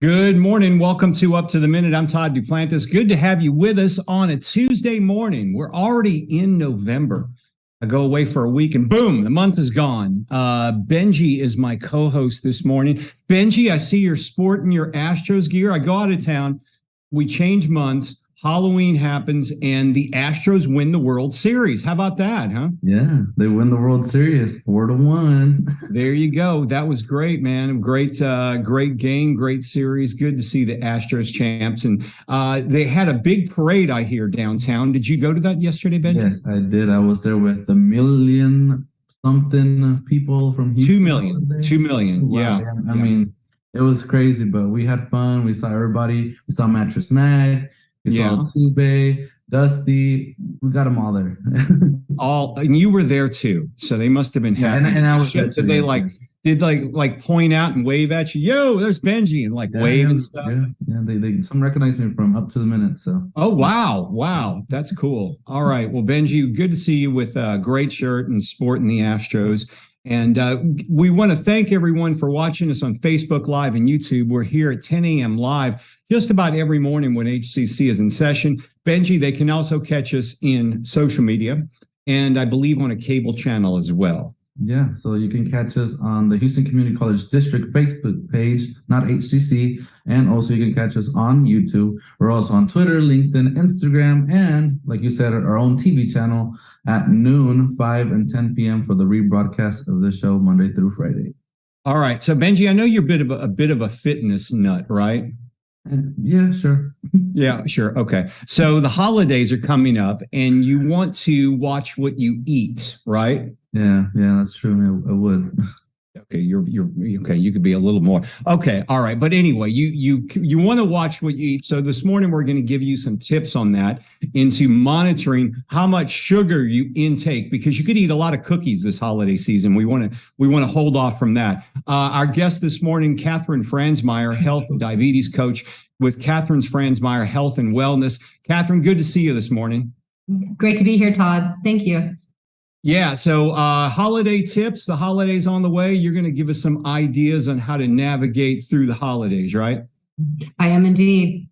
Good morning. Welcome to Up to the Minute. I'm Todd Duplantis. Good to have you with us on a Tuesday morning. We're already in November. I go away for a week and boom, the month is gone. Benji is my co-host this morning. Benji, I see you're sporting your Astros gear. I go out of town. We change months. Halloween happens and the Astros win the World Series. How about that, huh? Yeah, they win the World Series 4-1. There you go. That was great, man. Great game, great series. Good to see the Astros champs. And they had a big parade, I hear, downtown. Did you go to that yesterday, Benji? Yes, I did. I was there with a million something of people from Houston. 2 million. 2 million. Wow, Yeah. I mean, it was crazy, but we had fun. We saw everybody. We saw Mattress Mag. We saw Tube, Dusty. We got them all there. And you were there too, so they must have been happy. And I was there too. Did they point out and wave at you? Yo, there's Benji, and wave and stuff. Yeah. They some recognized me from Up to the Minute. So. Oh wow, that's cool. All right, well, Benji, good to see you with a great shirt and sporting the Astros. And we want to thank everyone for watching us on Facebook Live and YouTube. We're here at 10 a.m. live just about every morning when HCC is in session. Benji, they can also catch us in social media and I believe on a cable channel as well. Yeah, so you can catch us on the Houston Community College District Facebook page, not HCC, and also you can catch us on YouTube. We're also on Twitter, LinkedIn, Instagram, and like you said, our own TV channel at noon, 5 and 10 p.m. for the rebroadcast of the show Monday through Friday. All right, so Benji, I know you're a bit of a fitness nut, right? Yeah, sure. Yeah, sure. Okay. So the holidays are coming up and you want to watch what you eat, right? Yeah, that's true. I would. Okay, you're okay. You could be a little more. Okay, all right. But anyway, you want to watch what you eat. So this morning we're going to give you some tips on that into monitoring how much sugar you intake, because you could eat a lot of cookies this holiday season. We want to hold off from that. Our guest this morning, Catherine Franzmeier, health and diabetes coach with Catherine Franzmeier Health and Wellness. Catherine, good to see you this morning. Great to be here, Todd. Thank you. Yeah, so holiday tips, the holidays on the way. You're going to give us some ideas on how to navigate through the holidays, right? I am indeed.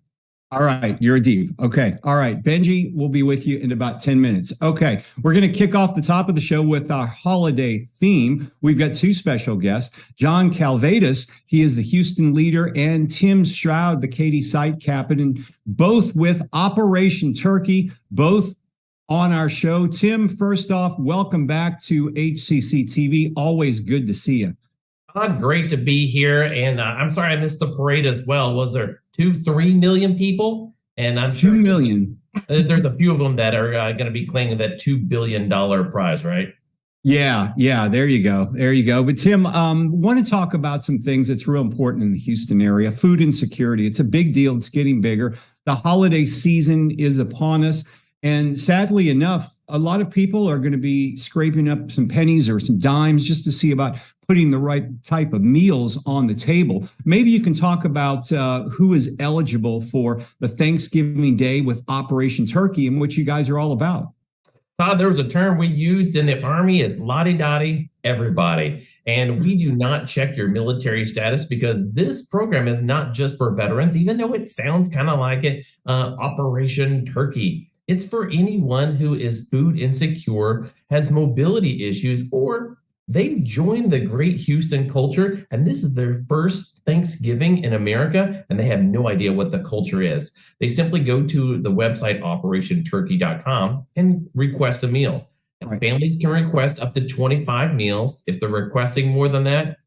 All right, you're a diva. Okay, all right. Benji will be with you in about 10 minutes. Okay, we're going to kick off the top of the show with our holiday theme. We've got two special guests, John Kalvaitis. He is the Houston leader, and Tim Stroud, the Katy Psych captain, both with Operation Turkey, both on our show. Tim, first off, welcome back to HCCTV. Always good to see you. Todd, great to be here. And I'm sorry I missed the parade as well. Was there 3 million people? And I'm sure 2 million. There's a few of them that are going to be claiming that $2 billion prize, right? Yeah. There you go. But Tim, want to talk about some things that's real important in the Houston area. Food insecurity. It's a big deal. It's getting bigger. The holiday season is upon us. And sadly enough, a lot of people are going to be scraping up some pennies or some dimes just to see about putting the right type of meals on the table. Maybe you can talk about who is eligible for the Thanksgiving Day with Operation Turkey and what you guys are all about. Todd, there was a term we used in the Army is lottie-dottie, everybody. And we do not check your military status because this program is not just for veterans, even though it sounds kind of like it, Operation Turkey. It's for anyone who is food insecure, has mobility issues, or they've joined the great Houston culture, and this is their first Thanksgiving in America, and they have no idea what the culture is. They simply go to the website operationturkey.com and request a meal. Right. Families can request up to 25 meals. If they're requesting more than that,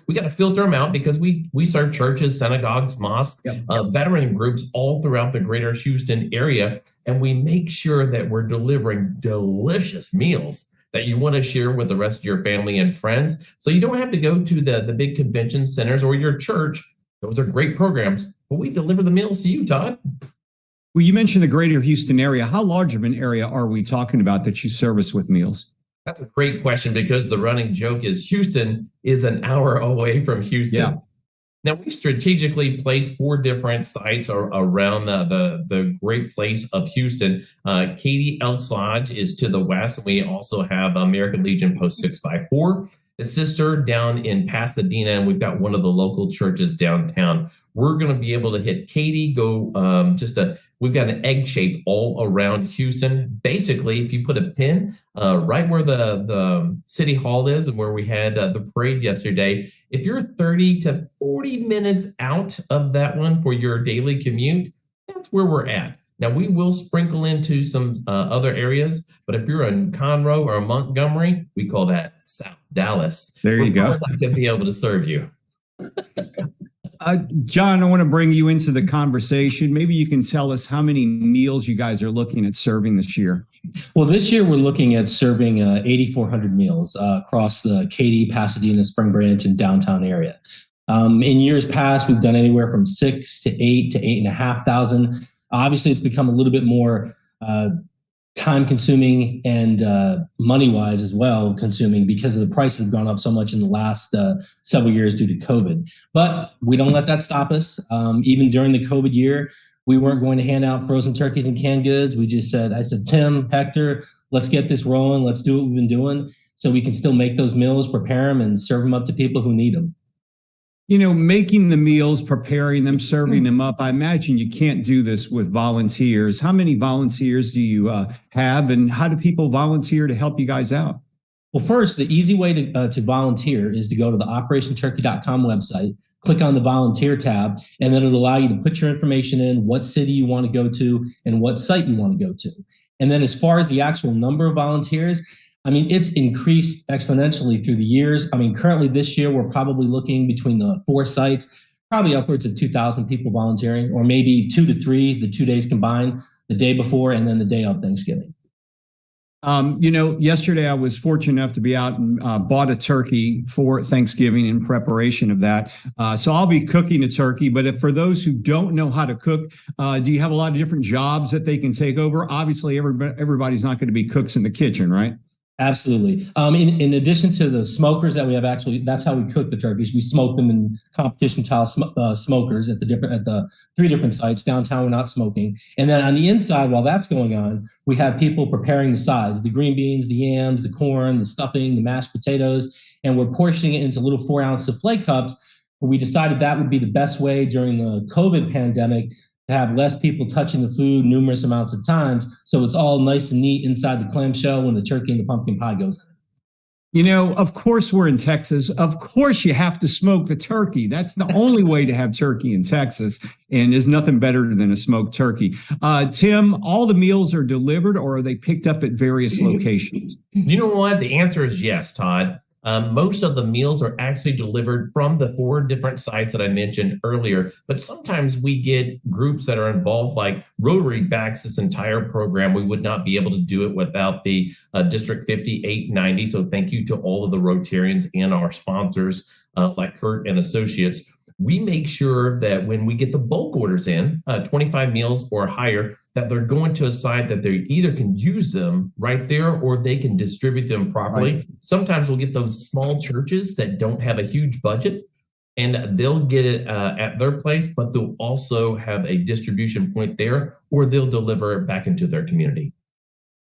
we got to filter them out because we serve churches, synagogues, mosques, veteran groups all throughout the greater Houston area. And we make sure that we're delivering delicious meals that you want to share with the rest of your family and friends. So you don't have to go to the big convention centers or your church. Those are great programs, but we deliver the meals to you, Todd. Well, you mentioned the greater Houston area. How large of an area are we talking about that you service with meals? That's a great question because the running joke is Houston is an hour away from Houston. Yeah. Now, we strategically placed 4 different sites around the great place of Houston. Katy Elks Lodge is to the west. We also have American Legion Post 654. sister down in Pasadena, and we've got one of the local churches downtown. We're going to be able to hit Katy, we've got an egg shape all around Houston. Basically, if you put a pin right where the city hall is and where we had the parade yesterday, if you're 30 to 40 minutes out of that one for your daily commute, that's where we're at. Now, we will sprinkle into some other areas, but if you're in Conroe or Montgomery, we call that South Dallas. There you go. We're not going to be able to serve you. John, I want to bring you into the conversation. Maybe you can tell us how many meals you guys are looking at serving this year. Well, this year we're looking at serving 8,400 meals across the Katy, Pasadena, Spring Branch, and downtown area. In years past, we've done anywhere from 6 to 8 to 8,500. Obviously, it's become a little bit more time-consuming and money-wise as well consuming because of the prices have gone up so much in the last several years due to COVID. But we don't let that stop us. Even during the COVID year, we weren't going to hand out frozen turkeys and canned goods. I said, Tim, Hector, let's get this rolling. Let's do what we've been doing so we can still make those meals, prepare them, and serve them up to people who need them. You know, making the meals, preparing them, serving them up. I imagine you can't do this with volunteers. How many volunteers do you have, and how do people volunteer to help you guys out? Well, first, the easy way to volunteer is to go to the operationturkey.com website, click on the volunteer tab, and then it'll allow you to put your information in, what city you want to go to, and what site you want to go to. And then as far as the actual number of volunteers, I mean, it's increased exponentially through the years. I mean, currently this year, we're probably looking between the 4 sites, probably upwards of 2,000 people volunteering, or maybe 2 to 3, the 2 days combined, the day before and then the day of Thanksgiving. You know, yesterday I was fortunate enough to be out and bought a turkey for Thanksgiving in preparation of that. So I'll be cooking a turkey. But for those who don't know how to cook, do you have a lot of different jobs that they can take over? Obviously, everybody's not going to be cooks in the kitchen, right? Absolutely. In addition to the smokers that we have, actually, that's how we cook the turkeys. We smoke them in competition style smokers at the 3 different sites. Downtown, we're not smoking. And then on the inside, while that's going on, we have people preparing the sides, the green beans, the yams, the corn, the stuffing, the mashed potatoes, and we're portioning it into little 4-ounce souffle cups. We decided that would be the best way during the COVID pandemic to have less people touching the food numerous amounts of times. So it's all nice and neat inside the clamshell when the turkey and the pumpkin pie goes in. You know, of course, we're in Texas. Of course, you have to smoke the turkey. That's the only way to have turkey in Texas. And there's nothing better than a smoked turkey. Tim, all the meals are delivered, or are they picked up at various locations? You know what? The answer is yes, Todd. Most of the meals are actually delivered from the 4 different sites that I mentioned earlier, but sometimes we get groups that are involved, like Rotary backs this entire program. We would not be able to do it without the District 5890. So thank you to all of the Rotarians and our sponsors like Kurt and Associates. We make sure that when we get the bulk orders in, 25 meals or higher, that they're going to a site that they either can use them right there or they can distribute them properly. Right. Sometimes we'll get those small churches that don't have a huge budget, and they'll get it at their place, but they'll also have a distribution point there, or they'll deliver it back into their community.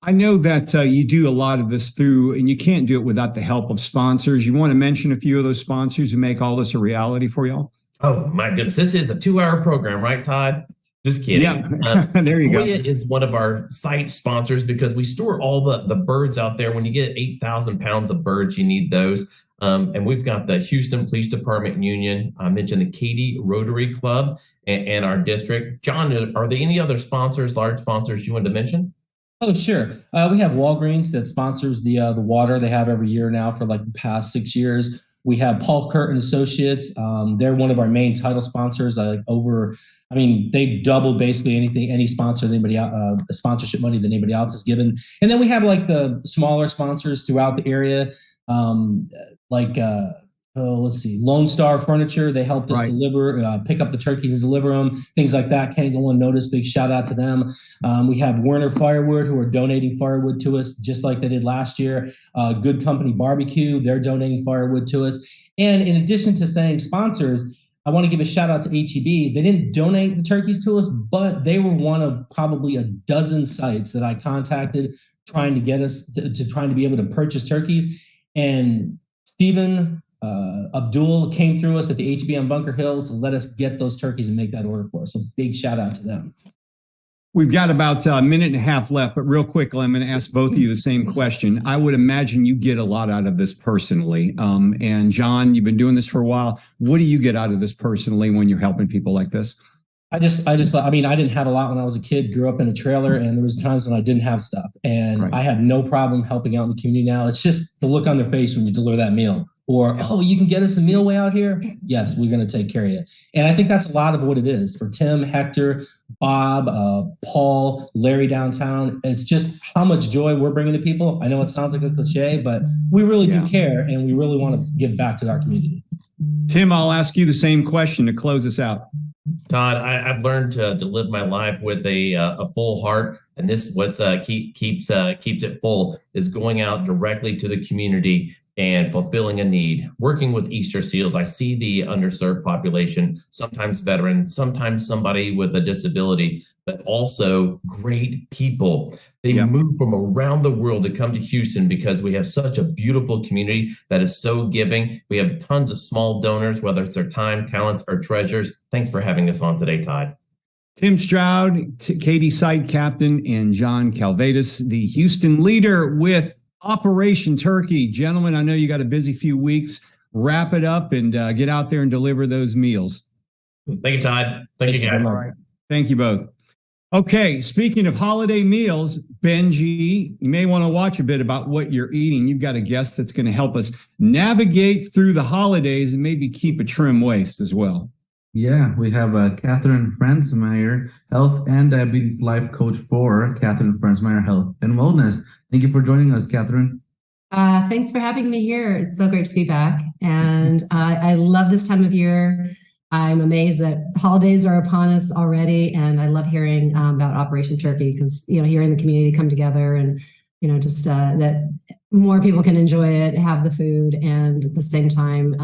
I know that you do a lot of this through, and you can't do it without the help of sponsors. You want to mention a few of those sponsors who make all this a reality for y'all? Oh, my goodness. This is a 2-hour program, right, Todd? Just kidding. Yeah, there you Hoya go. is one of our site sponsors because we store all the birds out there. When you get 8,000 pounds of birds, you need those. And we've got the Houston Police Department Union. I mentioned the Katy Rotary Club and our district. John, are there any other sponsors, large sponsors you wanted to mention? Oh, sure. We have Walgreens that sponsors the water they have every year now for like the past 6 years. We have Paul Kurt and Associates. They're one of our main title sponsors. They double basically any sponsor the sponsorship money that anybody else is given. And then we have like the smaller sponsors throughout the area, Lone Star Furniture. They helped us deliver, pick up the turkeys and deliver them, things like that. Can't go unnoticed. Big shout out to them. We have Werner Firewood, who are donating firewood to us, just like they did last year. Good Company Barbecue, they're donating firewood to us. And in addition to saying sponsors, I want to give a shout out to HEB. They didn't donate the turkeys to us, but they were one of probably a dozen sites that I contacted trying to get us to trying to be able to purchase turkeys. And Stephen, Abdul came through us at the HBM Bunker Hill to let us get those turkeys and make that order for us. So big shout out to them. We've got about a minute and a half left, but real quickly, I'm going to ask both of you the same question. I would imagine you get a lot out of this personally. And John, you've been doing this for a while. What do you get out of this personally when you're helping people like this? I mean, I didn't have a lot when I was a kid, grew up in a trailer, and there was times when I didn't have stuff. And I have no problem helping out in the community now. It's just the look on their face when you deliver that meal. Or, oh, you can get us a meal way out here? Yes, we're going to take care of you. And I think that's a lot of what it is for Tim, Hector, Bob, Paul, Larry downtown. It's just how much joy we're bringing to people. I know it sounds like a cliche, but we really do care, and we really want to give back to our community. Tim, I'll ask you the same question to close us out. Todd, I've learned to live my life with a full heart, and this is what keeps it full is going out directly to the community and fulfilling a need. Working with Easter Seals, I see the underserved population, sometimes veteran, sometimes somebody with a disability, but also great people. They move from around the world to come to Houston because we have such a beautiful community that is so giving. We have tons of small donors, whether it's their time, talents, or treasures. Thanks for having us on today, Todd. Tim Stroud, Katie Side Captain, and John Kalvaitis, the Houston leader with Operation Turkey. Gentlemen, I know you got a busy few weeks. Wrap it up and get out there and deliver those meals. Thank you, Todd. Thank you, guys. All right. Thank you both. Okay, speaking of holiday meals, Benji, you may want to watch a bit about what you're eating. You've got a guest that's going to help us navigate through the holidays and maybe keep a trim waist as well. Yeah, we have Catherine Franzmeier, Health and Diabetes Life Coach for Catherine Franzmeier Health and Wellness. Thank you for joining us, Catherine. Thanks for having me here. It's so great to be back. And I love this time of year. I'm amazed that holidays are upon us already. And I love hearing about Operation Turkey because, hearing the community come together and, just that more people can enjoy it, have the food, and at the same time,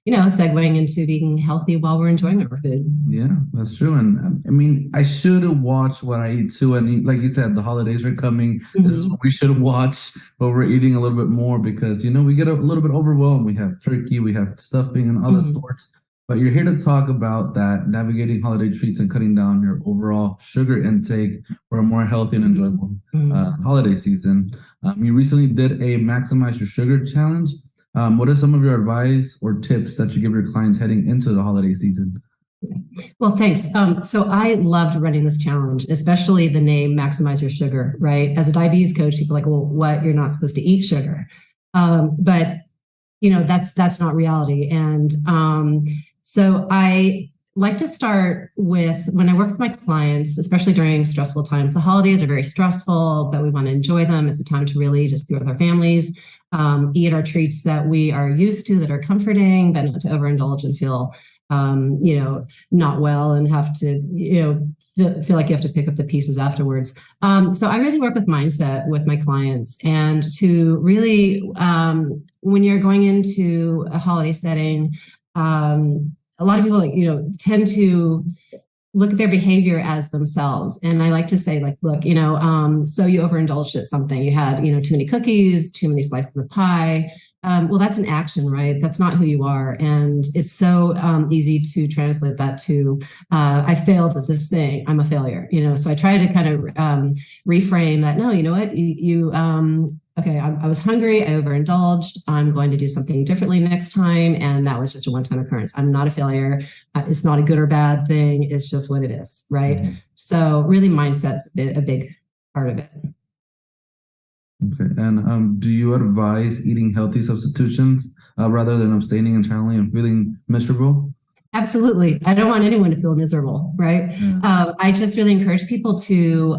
segueing into being healthy while we're enjoying our food. Yeah, that's true. And I mean, I should watch what I eat too. And like you said, the holidays are coming. Mm-hmm. This is what we should watch, but we're eating a little bit more because, we get a little bit overwhelmed. We have turkey, we have stuffing and all mm-hmm. sorts. But you're here to talk about that, navigating holiday treats and cutting down your overall sugar intake for a more healthy and enjoyable holiday season. You recently did a Maximize Your Sugar challenge. What are some of your advice or tips that you give your clients heading into the holiday season? Well, thanks. So I loved running this challenge, especially the name Maximize Your Sugar, right? As a diabetes coach, people are like, well, what? You're not supposed to eat sugar. But that's not reality. And so I like to start with when I work with my clients, especially during stressful times. The holidays are very stressful, but we want to enjoy them. It's a time to really just be with our families, eat our treats that we are used to, that are comforting, but not to overindulge and feel, not well and have to, feel like you have to pick up the pieces afterwards. So I really work with mindset with my clients and to really, when you're going into a holiday setting, a lot of people tend to look at their behavior as themselves. And I like to say, look, so you overindulged at something. You had, too many cookies, too many slices of pie. Well, that's an action, right? That's not who you are. And it's so easy to translate that to, I failed at this thing. I'm a failure, So I try to kind of reframe that. No, you know what? Okay, I was hungry, I overindulged, I'm going to do something differently next time. And that was just a one-time occurrence. I'm not a failure. It's not a good or bad thing. It's just what it is, right? Mm-hmm. So really mindset's a big part of it. Okay, and do you advise eating healthy substitutions rather than abstaining entirely and feeling miserable? Absolutely. I don't want anyone to feel miserable, right? Yeah. I just really encourage people to,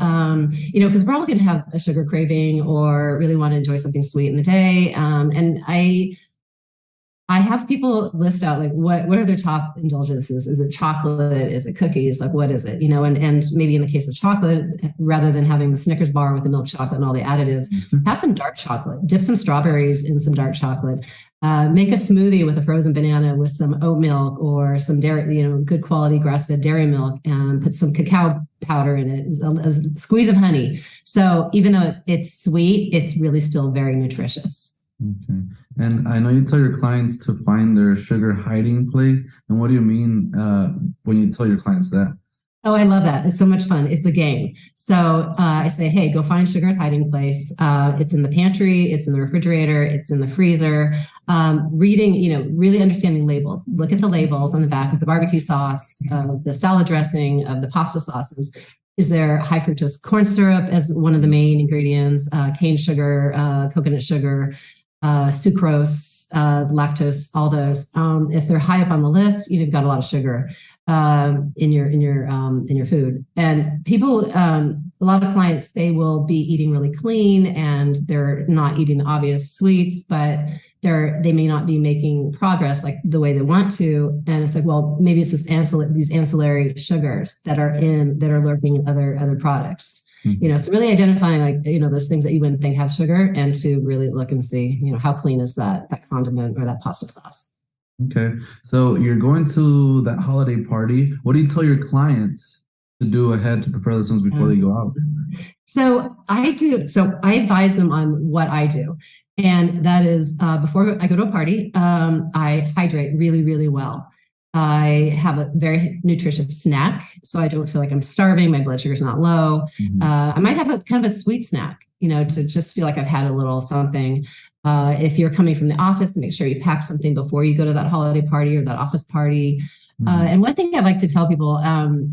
because we're all going to have a sugar craving or really want to enjoy something sweet in the day. And I have people list out what are their top indulgences? Is it chocolate? Is it cookies? What is it? And maybe in the case of chocolate, rather than having the Snickers bar with the milk chocolate and all the additives, have some dark chocolate, dip some strawberries in some dark chocolate, make a smoothie with a frozen banana with some oat milk or some dairy, good quality grass-fed dairy milk, and put some cacao powder in it, a squeeze of honey. So even though it's sweet, it's really still very nutritious. Okay. And I know you tell your clients to find their sugar hiding place. And what do you mean when you tell your clients that? Oh, I love that. It's so much fun. It's a game. So I say, hey, go find sugar's hiding place. It's in the pantry. It's in the refrigerator. It's in the freezer. Reading, really understanding labels. Look at the labels on the back of the barbecue sauce, the salad dressing, of the pasta sauces. Is there high fructose corn syrup as one of the main ingredients, cane sugar, coconut sugar, sucrose, lactose, all those. If they're high up on the list, you've got a lot of sugar in your food. And people, a lot of clients, they will be eating really clean and they're not eating the obvious sweets, but they may not be making progress like the way they want to. And it's like, well, maybe it's these ancillary sugars that are lurking in other products. Mm-hmm. So really identifying those things that you wouldn't think have sugar, and to really look and see, how clean is that condiment or that pasta sauce. Okay. So you're going to that holiday party. What do you tell your clients to do ahead to prepare themselves before they go out? So I advise them on what I do. And that is before I go to a party, I hydrate really, really well. I have a very nutritious snack, so I don't feel like I'm starving. My blood sugar's not low. Mm-hmm. I might have a kind of a sweet snack, to just feel like I've had a little something. If you're coming from the office, make sure you pack something before you go to that holiday party or that office party. Mm-hmm. And one thing I like to tell people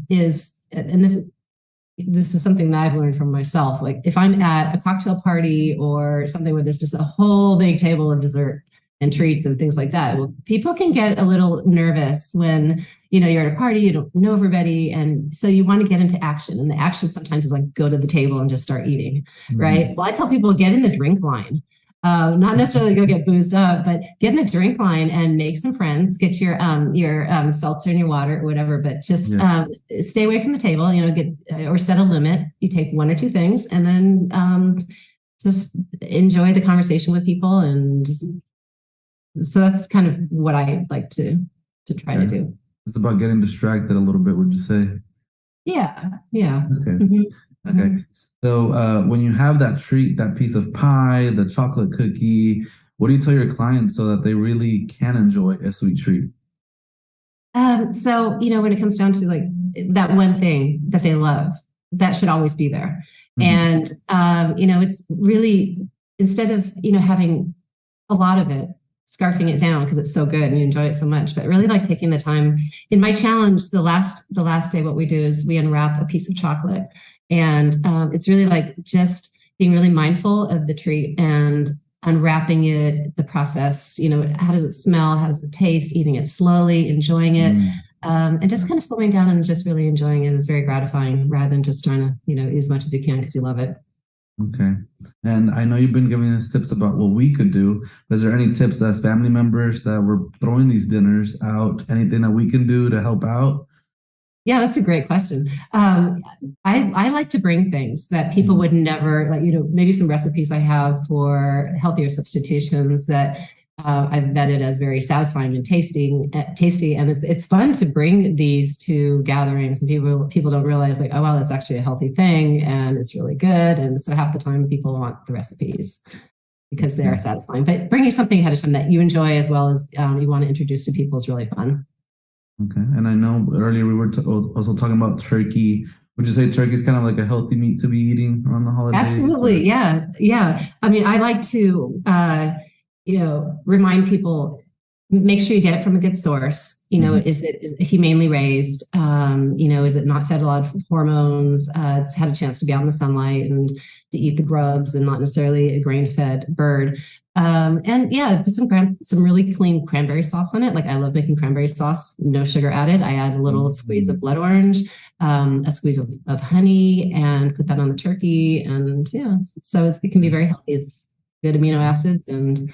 is, and this is something that I've learned from myself. Like if I'm at a cocktail party or something where there's just a whole big table of dessert and treats and things like that, well, people can get a little nervous when, you're at a party, you don't know everybody. And so you want to get into action. And the action sometimes is like, go to the table and just start eating, Mm-hmm. right? Well, I tell people, get in the drink line. Not necessarily go get boozed up, but get in the drink line and make some friends, get your seltzer and your water or whatever, but just stay away from the table, or set a limit. You take one or two things and then just enjoy the conversation with people. And so that's kind of what I like to try to do. It's about getting distracted a little bit, would you say? Yeah. Okay. Mm-hmm. Okay. So when you have that treat, that piece of pie, the chocolate cookie, what do you tell your clients so that they really can enjoy a sweet treat? So, when it comes down to like that one thing that they love, that should always be there. Mm-hmm. And, it's really, instead of, having a lot of it, scarfing it down because it's so good and you enjoy it so much, but really like taking the time. In my challenge, the last day, what we do is we unwrap a piece of chocolate, and it's really like just being really mindful of the treat and unwrapping it, the process, how does it smell? How does it taste? Eating it slowly, enjoying it, and just kind of slowing down and just really enjoying it is very gratifying rather than just trying to, eat as much as you can because you love it. Okay. And I know you've been giving us tips about what we could do. Is there any tips as family members that we're throwing these dinners out? Anything that we can do to help out? Yeah, that's a great question. I like to bring things that people would never, like, maybe some recipes I have for healthier substitutions that I've vetted as very satisfying and tasty. And it's fun to bring these to gatherings, and people don't realize like, oh, wow, that's actually a healthy thing and it's really good. And so half the time people want the recipes because they are satisfying, but bringing something ahead of time that you enjoy as well as you want to introduce to people is really fun. Okay. And I know earlier we were also talking about turkey. Would you say turkey is kind of like a healthy meat to be eating around the holidays? Absolutely. Yeah. I mean, I like to, remind people, make sure you get it from a good source. Is it humanely raised? Is it not fed a lot of hormones? It's had a chance to be out in the sunlight and to eat the grubs and not necessarily a grain-fed bird. Put some really clean cranberry sauce on it. Like I love making cranberry sauce, no sugar added. I add a little squeeze of blood orange, a squeeze of honey, and put that on the turkey. And so it can be very healthy. It's good amino acids and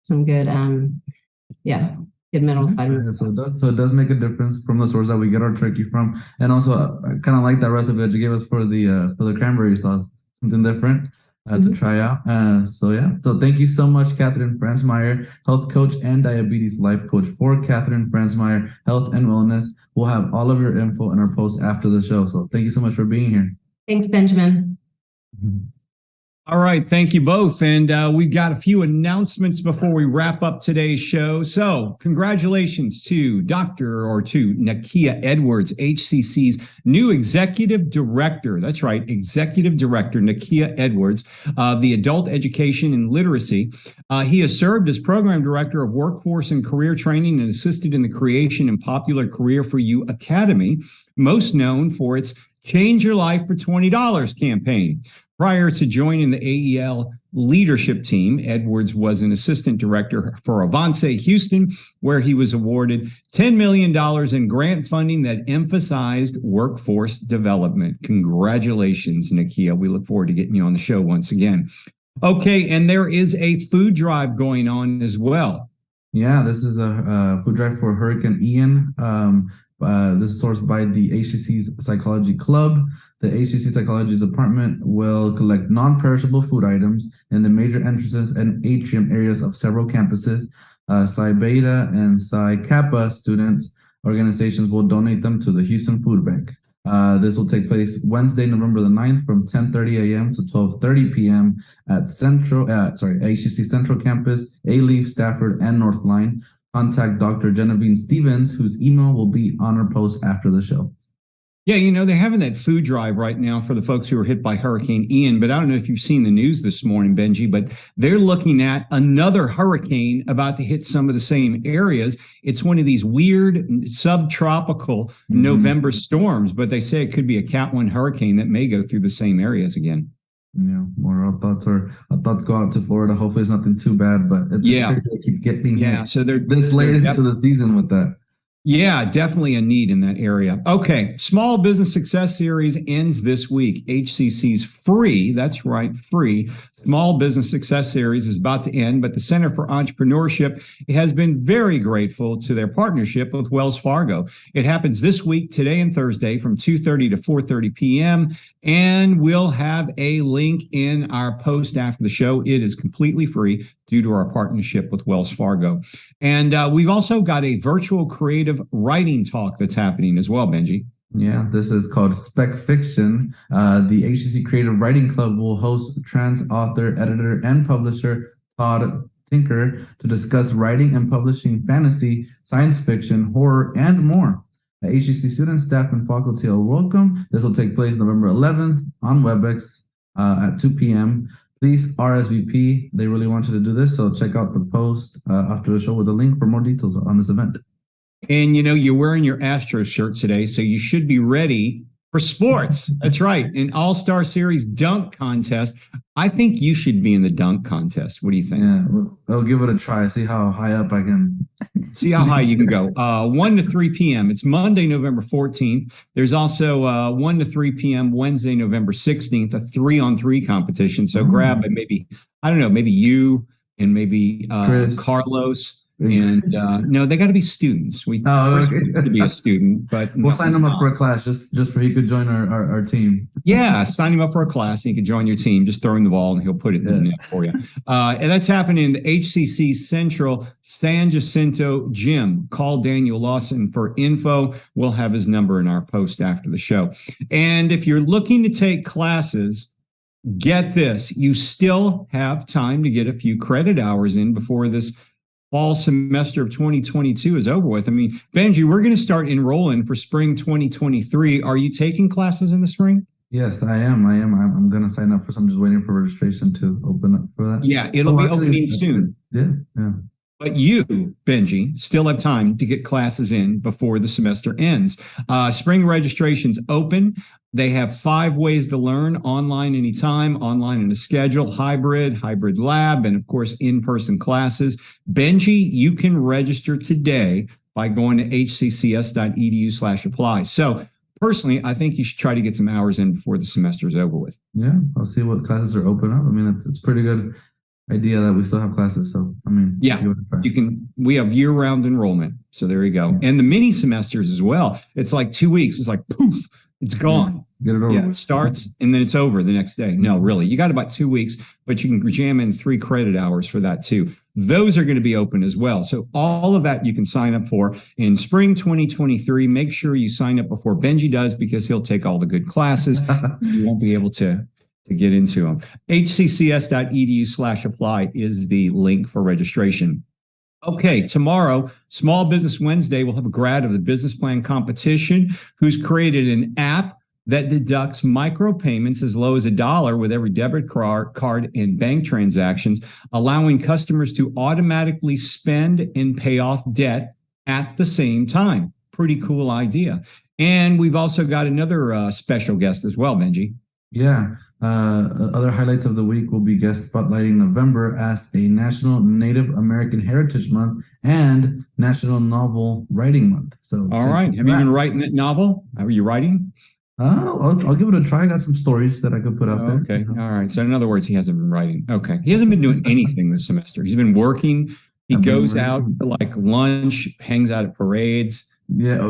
some good, good minerals, vitamins. So it does make a difference from the source that we get our turkey from. And also, I kind of like that recipe that you gave us for the cranberry sauce, something different to try out. So thank you so much, Catherine Franzmeier, health coach and diabetes life coach for Catherine Franzmeier Health and Wellness. We'll have all of your info in our post after the show. So thank you so much for being here. Thanks, Benjamin. Mm-hmm. All right. Thank you both. And we've got a few announcements before we wrap up today's show. So congratulations to Nakia Edwards, HCC's new executive director. That's right. Executive director, Nakia Edwards of the Adult Education and Literacy. He has served as program director of workforce and career training and assisted in the creation and popular Career for You Academy, most known for its Change Your Life for $20 campaign. Prior to joining the AEL leadership team, Edwards was an assistant director for Avance Houston, where he was awarded $10 million in grant funding that emphasized workforce development. Congratulations, Nakia. We look forward to getting you on the show once again. Okay, and there is a food drive going on as well. Yeah, this is a food drive for Hurricane Ian. This is sourced by the HCC's Psychology Club. The HCC Psychology Department will collect non-perishable food items in the major entrances and atrium areas of several campuses. Psi Beta and Psi Kappa students organizations will donate them to the Houston Food Bank. This will take place Wednesday, November the 9th from 10:30 a.m. to 12:30 p.m. at HCC Central Campus, A-Leaf, Stafford, and Northline. Contact Dr. Genevieve Stevens, whose email will be on her post after the show. Yeah, they're having that food drive right now for the folks who were hit by Hurricane Ian. But I don't know if you've seen the news this morning, Benji, but they're looking at another hurricane about to hit some of the same areas. It's one of these weird subtropical November storms, but they say it could be a Cat 1 hurricane that may go through the same areas again. Yeah, more our thoughts go out to Florida. Hopefully it's nothing too bad, but it's crazy they keep getting hit. So they're this late into the season with that. Yeah, definitely a need in that area. Okay, Small Business Success Series ends this week. HCC's free, that's right, free Small Business Success Series is about to end, but the Center for Entrepreneurship has been very grateful to their partnership with Wells Fargo. It happens this week, today and Thursday, from 2:30 to 4:30 p.m., and we'll have a link in our post after the show. It is completely free due to our partnership with Wells Fargo. And we've also got a virtual creative writing talk that's happening as well, Benji. Yeah, this is called Spec Fiction. The HCC Creative Writing Club will host trans author, editor, and publisher Todd Tinker to discuss writing and publishing fantasy, science fiction, horror, and more. HCC students, staff, and faculty are welcome. This will take place November 11th on WebEx at 2 p.m. Please RSVP. They really want you to do this, so check out the post after the show with a link for more details on this event. And you're wearing your Astros shirt today, so you should be ready for sports. That's right. An All-Star Series dunk contest. I think you should be in the dunk contest. What do you think? Yeah, I'll give it a try. See how high up I can. See how high you can go. 1 to 3 p.m. It's Monday, November 14th. There's also 1 to 3 p.m. Wednesday, November 16th, a 3-on-3 competition. So grab maybe you and maybe Carlos. And no, they got to be students. We to be a student, but we'll sign them up for a class just for he could join our team. Yeah, sign him up for a class and he could join your team. Just throw him the ball and he'll put it in the net for you. And that's happening in the HCC Central San Jacinto Gym. Call Daniel Lawson for info. We'll have his number in our post after the show. And if you're looking to take classes, get this: you still have time to get a few credit hours in before this fall semester of 2022 is over with. I mean, Benji, we're going to start enrolling for spring 2023. Are you taking classes in the spring? Yes, I am. I'm going to sign up for some. Just waiting for registration to open up for that. Yeah, it'll be opening soon. Yeah. But you, Benji, still have time to get classes in before the semester ends. Spring registration's open. They have 5 ways to learn: online anytime, online in a schedule, hybrid lab, and of course, in-person classes. Benji, you can register today by going to hccs.edu/apply. So personally, I think you should try to get some hours in before the semester is over with. Yeah, I'll see what classes are open up. I mean, it's pretty good idea that we still have classes. So, I mean, yeah, we have year-round enrollment. So there you go. Yeah. And the mini semesters as well. It's like 2 weeks. It's like, poof, it's gone. Get it over. Yeah, it starts and then it's over the next day. No, really, you got about 2 weeks, but you can jam in 3 credit hours for that too. Those are going to be open as well. So all of that you can sign up for in spring 2023. Make sure you sign up before Benji does, because he'll take all the good classes. You won't be able to to get into them. hccs.edu/apply is the link for registration. Okay, tomorrow, Small Business Wednesday, we'll have a grad of the business plan competition who's created an app that deducts micropayments as low as $1 with every debit card and bank transactions, allowing customers to automatically spend and pay off debt at the same time. Pretty cool idea. And we've also got another special guest as well, Benji. Yeah. Other highlights of the week will be guest spotlighting November as a National Native American Heritage Month and National Novel Writing Month. So, all right. Have you been writing that novel? Are you writing? I'll give it a try. I got some stories that I could put out there. Okay. All right. So in other words, he hasn't been writing. Okay. He hasn't been doing anything this semester. He's been working. He goes out to like lunch, hangs out at parades. Yeah,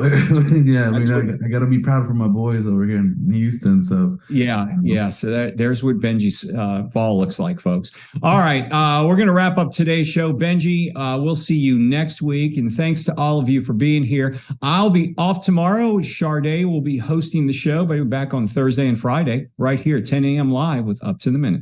yeah. I got to be proud for my boys over here in Houston. So yeah. So there's what Benji's fall looks like, folks. All right, we're going to wrap up today's show. Benji, we'll see you next week, and thanks to all of you for being here. I'll be off tomorrow. Sharday will be hosting the show, but we'll be back on Thursday and Friday right here at 10 a.m. live with Up to the Minute.